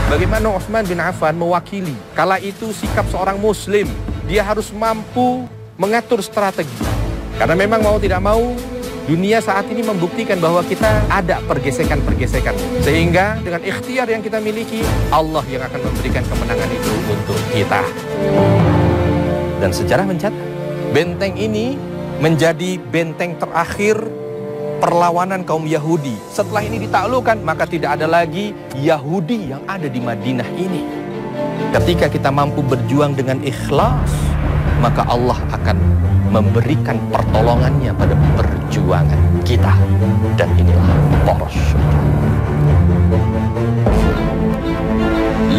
Bagaimana Utsman bin Affan mewakili? Kala itu sikap seorang muslim, dia harus mampu mengatur strategi. Karena memang mau tidak mau, dunia saat ini membuktikan bahwa kita ada pergesekan-pergesekan. Sehingga dengan ikhtiar yang kita miliki, Allah yang akan memberikan kemenangan itu untuk kita. Dan sejarah mencatat, benteng ini menjadi benteng terakhir perlawanan kaum Yahudi. Setelah ini ditaklukkan, maka tidak ada lagi Yahudi yang ada di Madinah ini. Ketika kita mampu berjuang dengan ikhlas, maka Allah akan memberikan pertolongannya pada perjuangan kita. Dan inilah poros.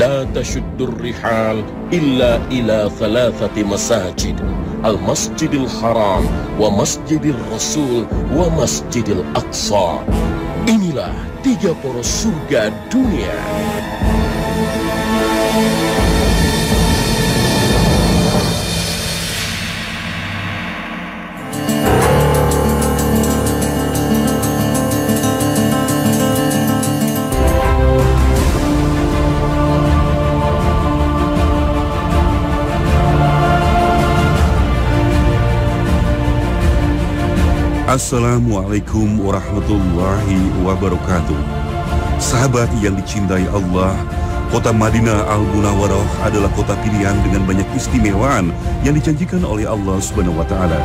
La tashuddur rihal illa ila thalathati masajid. Al-Masjidil Haram, wa Masjidil Rasul, wa Masjidil Aqsa. Inilah 3 poros surga dunia. Assalamualaikum warahmatullahi wabarakatuh. Sahabat yang dicintai Allah, kota Madinah Al-Munawwarah adalah kota pilihan dengan banyak istimewaan yang dijanjikan oleh Allah Subhanahu wa Ta'ala.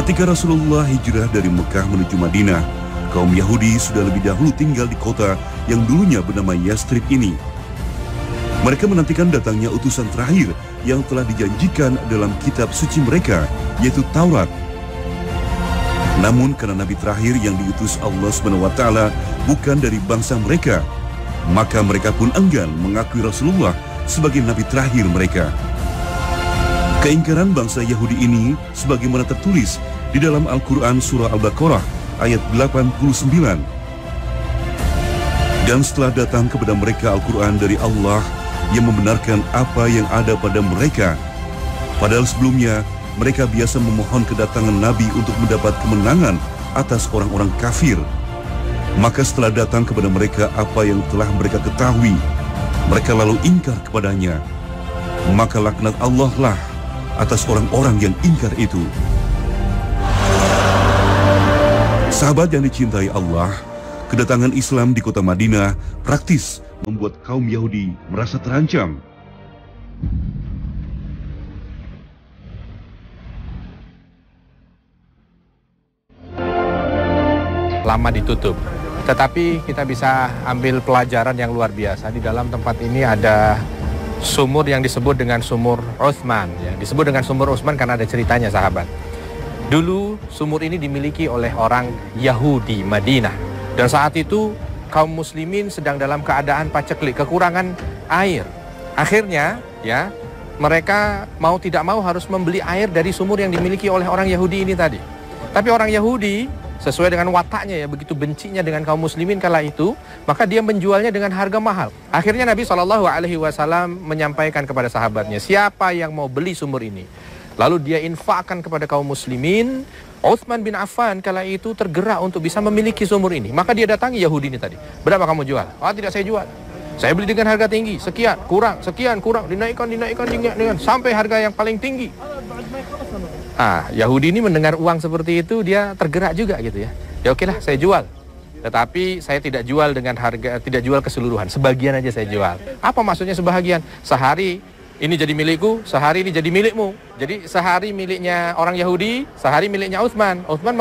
Ketika Rasulullah hijrah dari Mekah menuju Madinah, kaum Yahudi sudah lebih dahulu tinggal di kota yang dulunya bernama Yastrib ini. Mereka menantikan datangnya utusan terakhir yang telah dijanjikan dalam kitab suci mereka, yaitu Taurat. Namun karena nabi terakhir yang diutus Allah SWT bukan dari bangsa mereka, maka mereka pun enggan mengakui Rasulullah sebagai nabi terakhir mereka. Keingkaran bangsa Yahudi ini sebagaimana tertulis di dalam Al-Quran Surah Al-Baqarah ayat 89. Dan setelah datang kepada mereka Al-Quran dari Allah yang membenarkan apa yang ada pada mereka, padahal sebelumnya mereka biasa memohon kedatangan Nabi untuk mendapat kemenangan atas orang-orang kafir. Maka setelah datang kepada mereka apa yang telah mereka ketahui, mereka lalu ingkar kepadanya. Maka laknat Allah lah atas orang-orang yang ingkar itu. Sahabat yang dicintai Allah, kedatangan Islam di kota Madinah praktis membuat kaum Yahudi merasa terancam. Lama ditutup, tetapi kita bisa ambil pelajaran yang luar biasa. Di dalam tempat ini ada sumur yang disebut dengan sumur Utsman, ya. Disebut dengan sumur Utsman karena ada ceritanya, sahabat. Dulu sumur ini dimiliki oleh orang Yahudi Madinah, dan saat itu kaum muslimin sedang dalam keadaan paceklik, kekurangan air. Akhirnya, ya, mereka mau tidak mau harus membeli air dari sumur yang dimiliki oleh orang Yahudi ini tadi. Tapi orang Yahudi, sesuai dengan wataknya, ya, begitu bencinya dengan kaum muslimin kala itu, maka dia menjualnya dengan harga mahal. Akhirnya Nabi SAW menyampaikan kepada sahabatnya, siapa yang mau beli sumur ini? Lalu dia infakkan kepada kaum muslimin. Utsman bin Affan kala itu tergerak untuk bisa memiliki sumur ini. Maka dia datangi Yahudi ini tadi. Berapa kamu jual? Ah, tidak saya jual. Saya beli dengan harga tinggi, sekian, kurang, dinaikkan, sampai harga yang paling tinggi. Yahudi ini mendengar uang seperti itu, dia tergerak juga gitu ya. Ya oke lah, saya jual. Tetapi saya tidak jual dengan harga, tidak jual keseluruhan. Sebagian aja saya jual. Apa maksudnya sebagian? Sehari ini jadi milikku, sehari ini jadi milikmu. Jadi sehari miliknya orang Yahudi, sehari miliknya Utsman. Utsman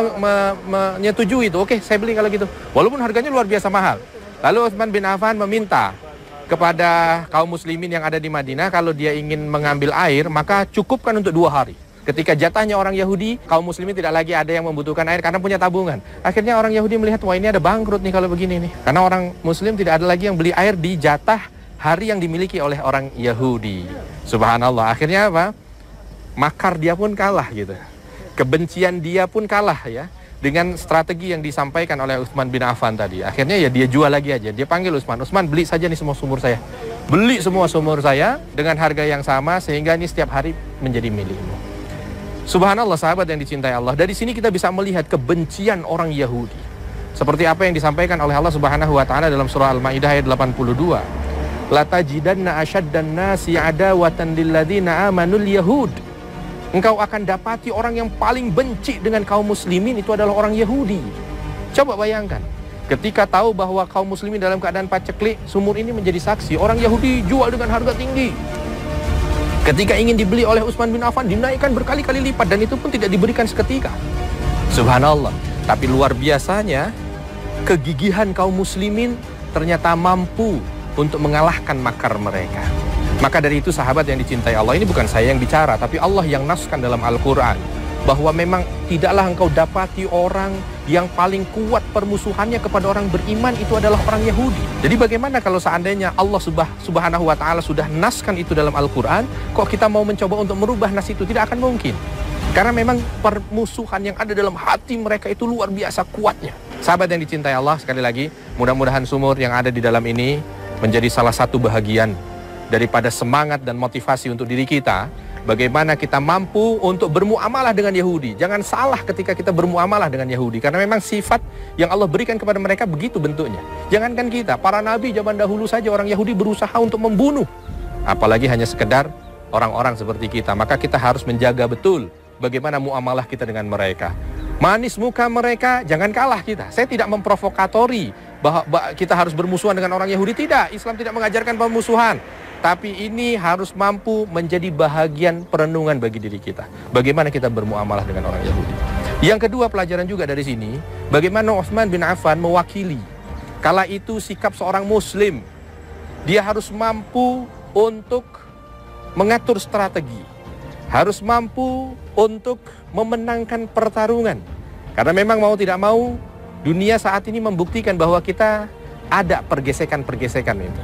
menyetujui itu. Oke, saya beli kalau gitu. Walaupun harganya luar biasa mahal. Lalu Utsman bin Affan meminta kepada kaum muslimin yang ada di Madinah, kalau dia ingin mengambil air, maka cukupkan untuk 2 hari. Ketika jatahnya orang Yahudi, kaum muslimin tidak lagi ada yang membutuhkan air karena punya tabungan. Akhirnya orang Yahudi melihat, wah ini ada bangkrut nih kalau begini nih. Karena orang muslim tidak ada lagi yang beli air di jatah hari yang dimiliki oleh orang Yahudi. Subhanallah. Akhirnya apa? Makar dia pun kalah gitu. Kebencian dia pun kalah ya. Dengan strategi yang disampaikan oleh Utsman bin Affan tadi. Akhirnya ya dia jual lagi aja. Dia panggil Utsman. Utsman, beli saja nih semua sumur saya. Beli semua sumur saya dengan harga yang sama sehingga ini setiap hari menjadi milikmu. Subhanallah, sahabat yang dicintai Allah. Dari sini kita bisa melihat kebencian orang Yahudi. Seperti apa yang disampaikan oleh Allah Subhanahu wa taala dalam surah Al-Maidah ayat 82. La tajidanna asyaddan nasi adawatan lil ladzina amanul yahud. Engkau akan dapati orang yang paling benci dengan kaum muslimin itu adalah orang Yahudi. Coba bayangkan, ketika tahu bahwa kaum muslimin dalam keadaan paceklik, sumur ini menjadi saksi. Orang Yahudi jual dengan harga tinggi. Ketika ingin dibeli oleh Utsman bin Affan, dinaikkan berkali-kali lipat, dan itu pun tidak diberikan seketika. Subhanallah. Tapi luar biasanya, kegigihan kaum muslimin ternyata mampu untuk mengalahkan makar mereka. Maka dari itu sahabat yang dicintai Allah, ini bukan saya yang bicara, tapi Allah yang naskan dalam Al-Quran, bahwa memang tidaklah engkau dapati orang yang paling kuat permusuhannya kepada orang beriman itu adalah orang Yahudi. Jadi bagaimana kalau seandainya Allah Subhanahu wa ta'ala sudah naskan itu dalam Al-Quran, kok kita mau mencoba untuk merubah nas itu? Tidak akan mungkin. Karena memang permusuhan yang ada dalam hati mereka itu luar biasa kuatnya. Sahabat yang dicintai Allah, sekali lagi, mudah-mudahan sumur yang ada di dalam ini menjadi salah satu bahagian daripada semangat dan motivasi untuk diri kita, bagaimana kita mampu untuk bermuamalah dengan Yahudi. Jangan salah ketika kita bermuamalah dengan Yahudi, karena memang sifat yang Allah berikan kepada mereka begitu bentuknya. Jangankan kita, para nabi zaman dahulu saja orang Yahudi berusaha untuk membunuh, apalagi hanya sekedar orang-orang seperti kita. Maka kita harus menjaga betul bagaimana muamalah kita dengan mereka. Manis muka mereka, jangan kalah kita. Saya tidak memprovokatori bahwa kita harus bermusuhan dengan orang Yahudi. Tidak, Islam tidak mengajarkan pemusuhan. Tapi ini harus mampu menjadi bahagian perenungan bagi diri kita. Bagaimana kita bermuamalah dengan orang Yahudi. Yang kedua, pelajaran juga dari sini, bagaimana Utsman bin Affan mewakili. Kala itu sikap seorang muslim, dia harus mampu untuk mengatur strategi. Harus mampu untuk memenangkan pertarungan. Karena memang mau tidak mau, dunia saat ini membuktikan bahwa kita ada pergesekan-pergesekan itu.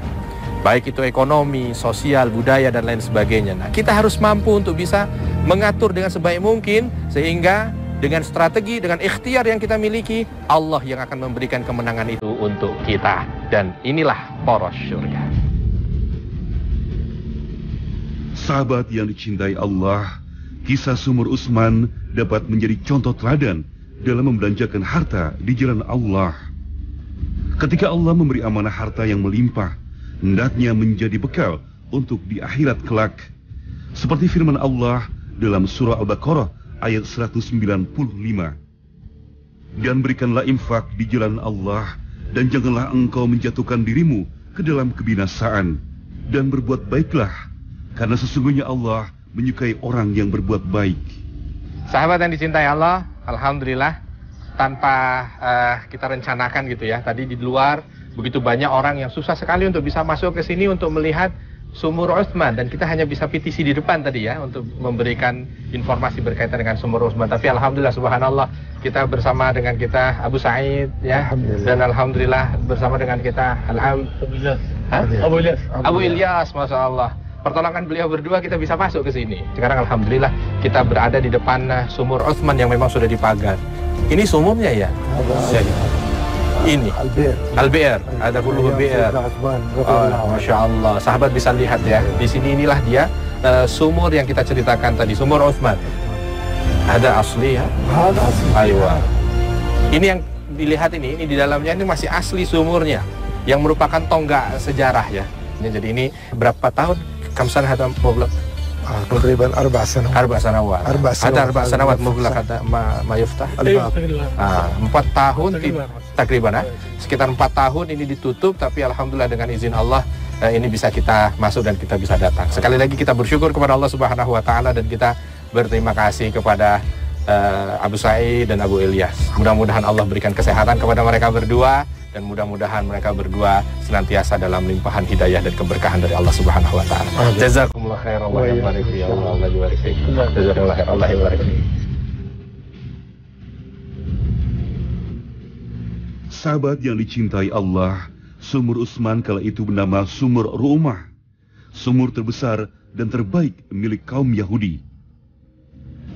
Baik itu ekonomi, sosial, budaya, dan lain sebagainya. Nah, kita harus mampu untuk bisa mengatur dengan sebaik mungkin, sehingga dengan strategi, dengan ikhtiar yang kita miliki, Allah yang akan memberikan kemenangan itu untuk kita. Dan inilah poros surga. Sahabat yang dicintai Allah, kisah sumur Utsman dapat menjadi contoh teladan dalam membelanjakan harta di jalan Allah. Ketika Allah memberi amanah harta yang melimpah, hendaknya menjadi bekal untuk di akhirat kelak. Seperti firman Allah dalam surah Al-Baqarah ayat 195. Dan berikanlah infak di jalan Allah, dan janganlah engkau menjatuhkan dirimu ke dalam kebinasaan. Dan berbuat baiklah, karena sesungguhnya Allah menyukai orang yang berbuat baik. Sahabat yang dicintai Allah, alhamdulillah, tanpa kita rencanakan gitu ya. Tadi di luar begitu banyak orang yang susah sekali untuk bisa masuk ke sini untuk melihat sumur Utsman, dan kita hanya bisa petisi di depan tadi ya untuk memberikan informasi berkaitan dengan sumur Utsman. Tapi alhamdulillah, subhanallah, kita bersama dengan kita Abu Sa'id ya, dan alhamdulillah bersama dengan kita Abu Ilyas, masya Allah. Pertolongan beliau berdua kita bisa masuk ke sini. Sekarang alhamdulillah kita berada di depan sumur Utsman yang memang sudah dipagar. Ini sumurnya ya? Ini Al-Bi'r, ada puluh Bi'r. Masya Allah, sahabat bisa lihat ya. Di sini inilah dia sumur yang kita ceritakan tadi, sumur Utsman. Ada asli ya? Ada asli. Aywa. Ini yang dilihat ini di dalamnya ini masih asli sumurnya, yang merupakan tonggak sejarah ya. Jadi ini berapa tahun? Kam sanah hada muglaq? تقريبا 4 سنوات. 4 سنوات. Ada 4 سنوات muglaq kata ma yuftah. 4 tahun takriban, sekitar 4 tahun ini ditutup, tapi alhamdulillah dengan izin Allah ini bisa kita masuk dan kita bisa datang. Sekali lagi kita bersyukur kepada Allah Subhanahu wa taala, dan kita berterima kasih kepada Abu Sa'id dan Abu Ilyas. Mudah-mudahan Allah berikan kesehatan kepada mereka berdua, dan mudah-mudahan mereka berdua senantiasa dalam limpahan hidayah dan keberkahan dari Allah Subhanahu wa taala. Jazakumullah khair, Allah yabarik fi Allah yabarik fi. Jazakumullah khair, Allah yabarik fi. Sahabat yang dicintai Allah, sumur Utsman kala itu bernama Sumur Ru'umah, sumur terbesar dan terbaik milik kaum Yahudi.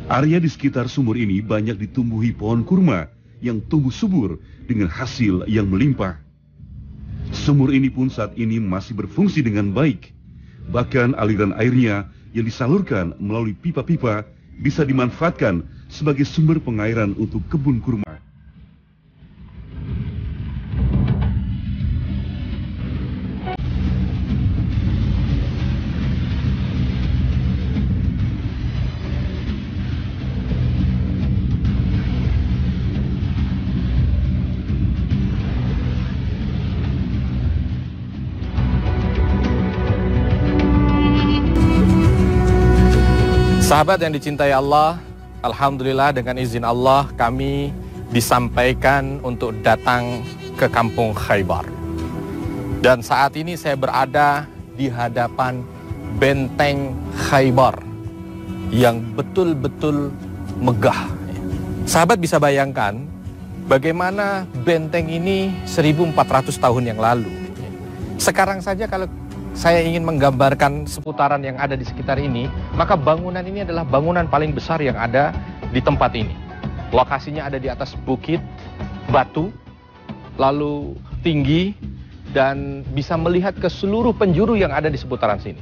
Area di sekitar sumur ini banyak ditumbuhi pohon kurma yang tumbuh subur dengan hasil yang melimpah. Sumur ini pun saat ini masih berfungsi dengan baik. Bahkan aliran airnya yang disalurkan melalui pipa-pipa bisa dimanfaatkan sebagai sumber pengairan untuk kebun kurma. Sahabat yang dicintai Allah, alhamdulillah dengan izin Allah kami disampaikan untuk datang ke kampung Khaybar. Dan saat ini saya berada di hadapan benteng Khaybar yang betul-betul megah. Sahabat bisa bayangkan bagaimana benteng ini 1400 tahun yang lalu. Sekarang saja kalau saya ingin menggambarkan seputaran yang ada di sekitar ini, maka bangunan ini adalah bangunan paling besar yang ada di tempat ini. Lokasinya ada di atas bukit, batu, lalu tinggi, dan bisa melihat ke seluruh penjuru yang ada di seputaran sini.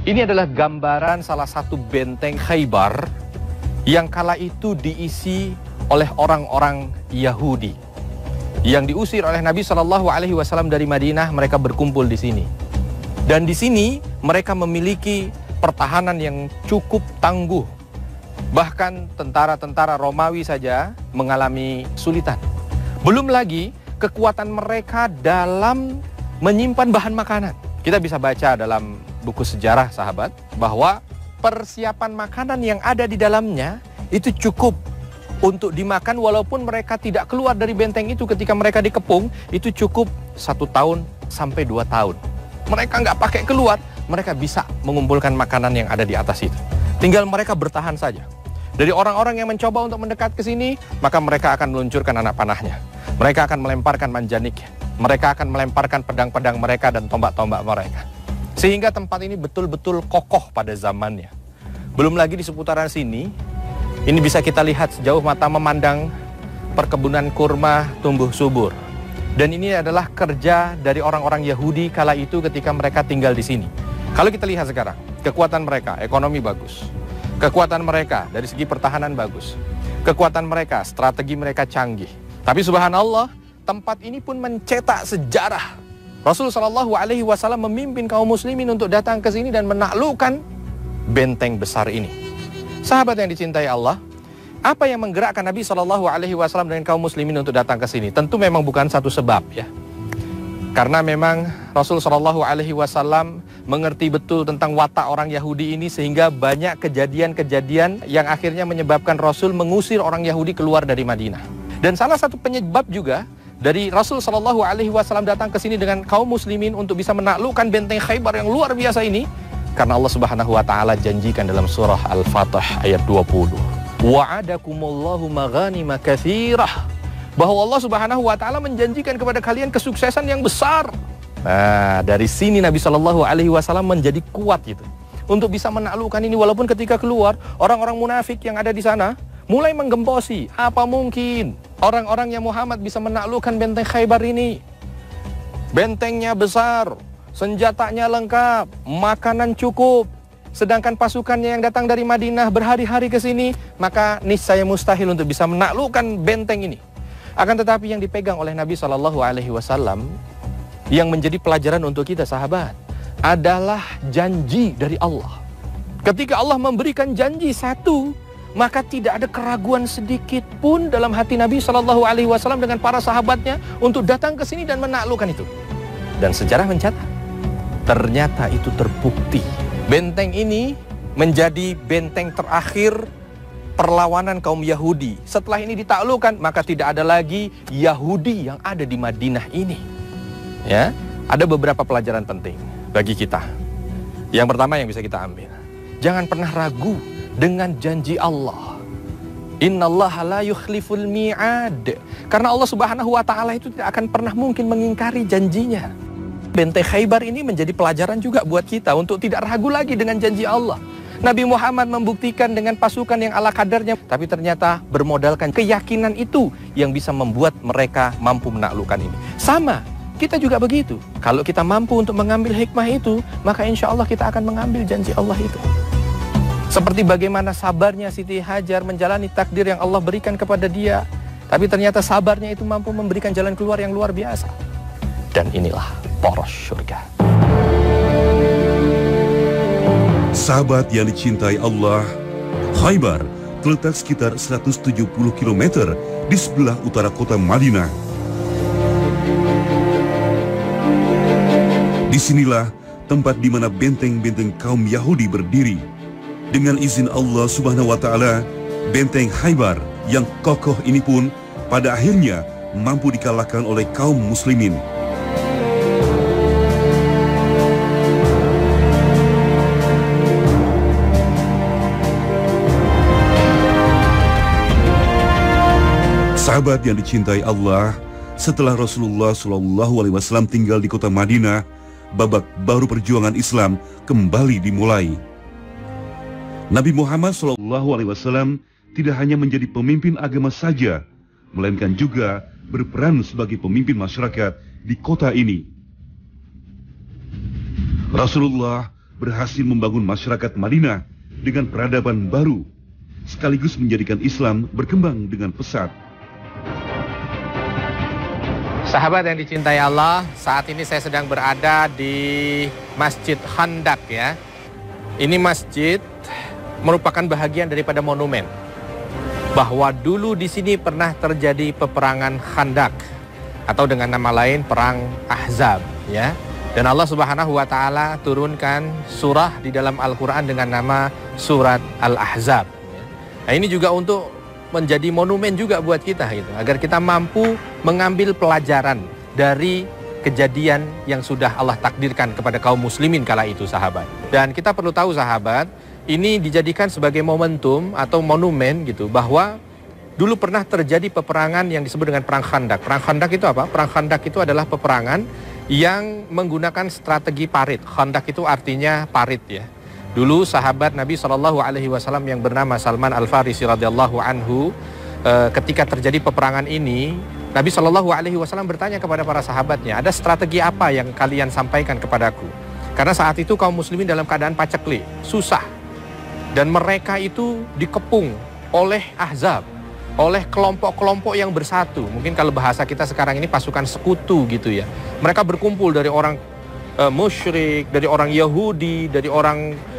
Ini adalah gambaran salah satu benteng Khaybar yang kala itu diisi oleh orang-orang Yahudi yang diusir oleh Nabi SAW dari Madinah. Mereka berkumpul di sini. Dan di sini mereka memiliki pertahanan yang cukup tangguh. Bahkan tentara-tentara Romawi saja mengalami kesulitan. Belum lagi kekuatan mereka dalam menyimpan bahan makanan. Kita bisa baca dalam buku sejarah, sahabat, bahwa persiapan makanan yang ada di dalamnya itu cukup untuk dimakan walaupun mereka tidak keluar dari benteng itu ketika mereka dikepung. Itu cukup 1 tahun sampai 2 tahun. Mereka nggak pakai keluar, mereka bisa mengumpulkan makanan yang ada di atas itu. Tinggal mereka bertahan saja. Dari orang-orang yang mencoba untuk mendekat ke sini, maka mereka akan meluncurkan anak panahnya. Mereka akan melemparkan manjaniknya. Mereka akan melemparkan pedang-pedang mereka dan tombak-tombak mereka. Sehingga tempat ini betul-betul kokoh pada zamannya. Belum lagi di seputaran sini, ini bisa kita lihat sejauh mata memandang perkebunan kurma tumbuh subur. Dan ini adalah kerja dari orang-orang Yahudi kala itu ketika mereka tinggal di sini. Kalau kita lihat sekarang, kekuatan mereka, ekonomi bagus. Kekuatan mereka dari segi pertahanan bagus. Kekuatan mereka, strategi mereka canggih. Tapi subhanallah, tempat ini pun mencetak sejarah. Rasulullah SAW memimpin kaum muslimin untuk datang ke sini dan menaklukkan benteng besar ini. Sahabat yang dicintai Allah, apa yang menggerakkan Nabi SAW dan kaum muslimin untuk datang ke sini? Tentu memang bukan satu sebab ya. Karena memang Rasul SAW mengerti betul tentang watak orang Yahudi ini, sehingga banyak kejadian-kejadian yang akhirnya menyebabkan Rasul mengusir orang Yahudi keluar dari Madinah. Dan salah satu penyebab juga dari Rasul SAW datang ke sini dengan kaum muslimin untuk bisa menaklukkan benteng Khaybar yang luar biasa ini, karena Allah Subhanahu wa taala janjikan dalam surah Al-Fatah ayat 20. Wa'adakumullahu maghanima katsirah, bahwa Allah Subhanahu wa taala menjanjikan kepada kalian kesuksesan yang besar. Nah, dari sini Nabi SAW menjadi kuat gitu untuk bisa menaklukkan ini, walaupun ketika keluar orang-orang munafik yang ada di sana mulai menggembosi, apa mungkin orang-orangnya Muhammad bisa menaklukkan benteng Khaybar ini? Bentengnya besar, senjatanya lengkap, makanan cukup. Sedangkan pasukannya yang datang dari Madinah berhari-hari ke sini, maka niscaya mustahil untuk bisa menaklukkan benteng ini. Akan tetapi yang dipegang oleh Nabi SAW yang menjadi pelajaran untuk kita, sahabat, adalah janji dari Allah. Ketika Allah memberikan janji satu, maka tidak ada keraguan sedikit pun dalam hati Nabi SAW dengan para sahabatnya untuk datang ke sini dan menaklukkan itu. Dan sejarah mencatat, ternyata itu terbukti. Benteng ini menjadi benteng terakhir perlawanan kaum Yahudi. Setelah ini ditaklukkan, maka tidak ada lagi Yahudi yang ada di Madinah ini. Ya, ada beberapa pelajaran penting bagi kita. Yang pertama yang bisa kita ambil, jangan pernah ragu dengan janji Allah. Innallaha la yukhliful mi'ad. Karena Allah Subhanahu wa taala itu tidak akan pernah mungkin mengingkari janjinya. Benteng Khaybar ini menjadi pelajaran juga buat kita untuk tidak ragu lagi dengan janji Allah. Nabi Muhammad membuktikan dengan pasukan yang ala kadarnya, tapi ternyata bermodalkan keyakinan itu yang bisa membuat mereka mampu menaklukkan ini. Sama, kita juga begitu. Kalau kita mampu untuk mengambil hikmah itu, maka insya Allah kita akan mengambil janji Allah itu. Seperti bagaimana sabarnya Siti Hajar menjalani takdir yang Allah berikan kepada dia, tapi ternyata sabarnya itu mampu memberikan jalan keluar yang luar biasa. Dan inilah poros surga. Sahabat yang dicintai Allah, Khaybar terletak sekitar 170 km di sebelah utara kota Madinah. Disinilah tempat di mana benteng-benteng kaum Yahudi berdiri. Dengan izin Allah Subhanahu wa Ta'ala, benteng Khaybar yang kokoh ini pun pada akhirnya mampu dikalahkan oleh kaum muslimin. Sahabat yang dicintai Allah, setelah Rasulullah SAW tinggal di kota Madinah, babak baru perjuangan Islam kembali dimulai. Nabi Muhammad SAW tidak hanya menjadi pemimpin agama saja, melainkan juga berperan sebagai pemimpin masyarakat di kota ini. Rasulullah berhasil membangun masyarakat Madinah dengan peradaban baru, sekaligus menjadikan Islam berkembang dengan pesat. Sahabat yang dicintai Allah, saat ini saya sedang berada di Masjid Khandaq ya. Ini masjid merupakan bahagian daripada monumen bahwa dulu di sini pernah terjadi peperangan Khandaq atau dengan nama lain perang Ahzab ya. Dan Allah Subhanahu wa Ta'ala turunkan surah di dalam Al-Qur'an dengan nama surat Al-Ahzab. Nah, ini juga untuk menjadi monumen juga buat kita gitu, agar kita mampu mengambil pelajaran dari kejadian yang sudah Allah takdirkan kepada kaum muslimin kala itu, sahabat. Dan kita perlu tahu, sahabat, ini dijadikan sebagai momentum atau monumen gitu, bahwa dulu pernah terjadi peperangan yang disebut dengan perang Khandaq. Perang Khandaq itu apa? Perang Khandaq itu adalah peperangan yang menggunakan strategi parit. Khandaq itu artinya parit ya. Dulu sahabat Nabi SAW yang bernama Salman Al-Farisi radhiyallahu anhu, ketika terjadi peperangan ini, Nabi SAW bertanya kepada para sahabatnya, ada strategi apa yang kalian sampaikan kepadaku? Karena saat itu kaum muslimin dalam keadaan paceklik, susah. Dan mereka itu dikepung oleh Ahzab, oleh kelompok-kelompok yang bersatu. Mungkin kalau bahasa kita sekarang ini pasukan sekutu gitu ya. Mereka berkumpul dari orang musyrik, dari orang Yahudi, dari orang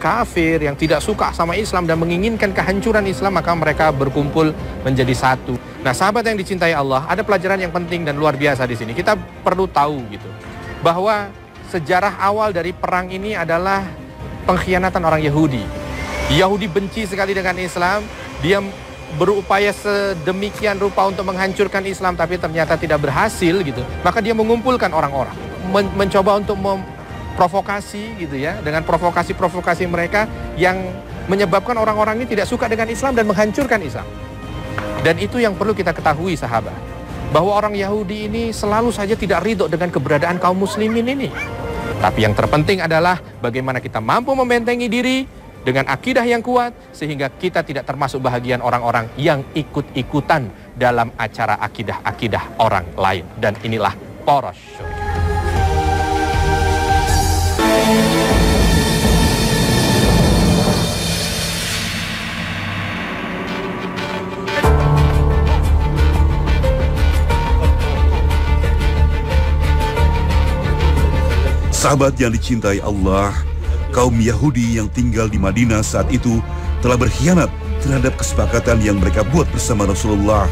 kafir yang tidak suka sama Islam dan menginginkan kehancuran Islam, maka mereka berkumpul menjadi satu. Nah, sahabat yang dicintai Allah, ada pelajaran yang penting dan luar biasa di sini. Kita perlu tahu gitu, bahwa sejarah awal dari perang ini adalah pengkhianatan orang Yahudi. Yahudi benci sekali dengan Islam, dia berupaya sedemikian rupa untuk menghancurkan Islam, tapi ternyata tidak berhasil gitu. Maka dia mengumpulkan orang-orang, mencoba untuk provokasi gitu ya, dengan provokasi-provokasi mereka yang menyebabkan orang-orang ini tidak suka dengan Islam dan menghancurkan Islam. Dan itu yang perlu kita ketahui, sahabat, bahwa orang Yahudi ini selalu saja tidak ridho dengan keberadaan kaum muslimin ini. Tapi yang terpenting adalah bagaimana kita mampu membentengi diri dengan akidah yang kuat, sehingga kita tidak termasuk bahagian orang-orang yang ikut-ikutan dalam acara akidah-akidah orang lain. Dan inilah poros syurga. Sahabat yang dicintai Allah, kaum Yahudi yang tinggal di Madinah saat itu telah berkhianat terhadap kesepakatan yang mereka buat bersama Rasulullah.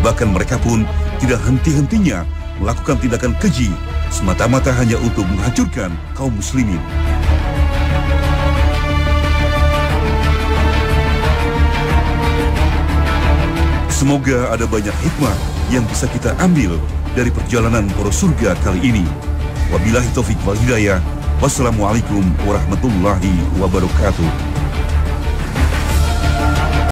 Bahkan mereka pun tidak henti-hentinya melakukan tindakan keji semata-mata hanya untuk menghancurkan kaum muslimin. Semoga ada banyak hikmah yang bisa kita ambil dari perjalanan poros surga kali ini. Wabillahi taufik wal hidayah. Wassalamualaikum warahmatullahi wabarakatuh.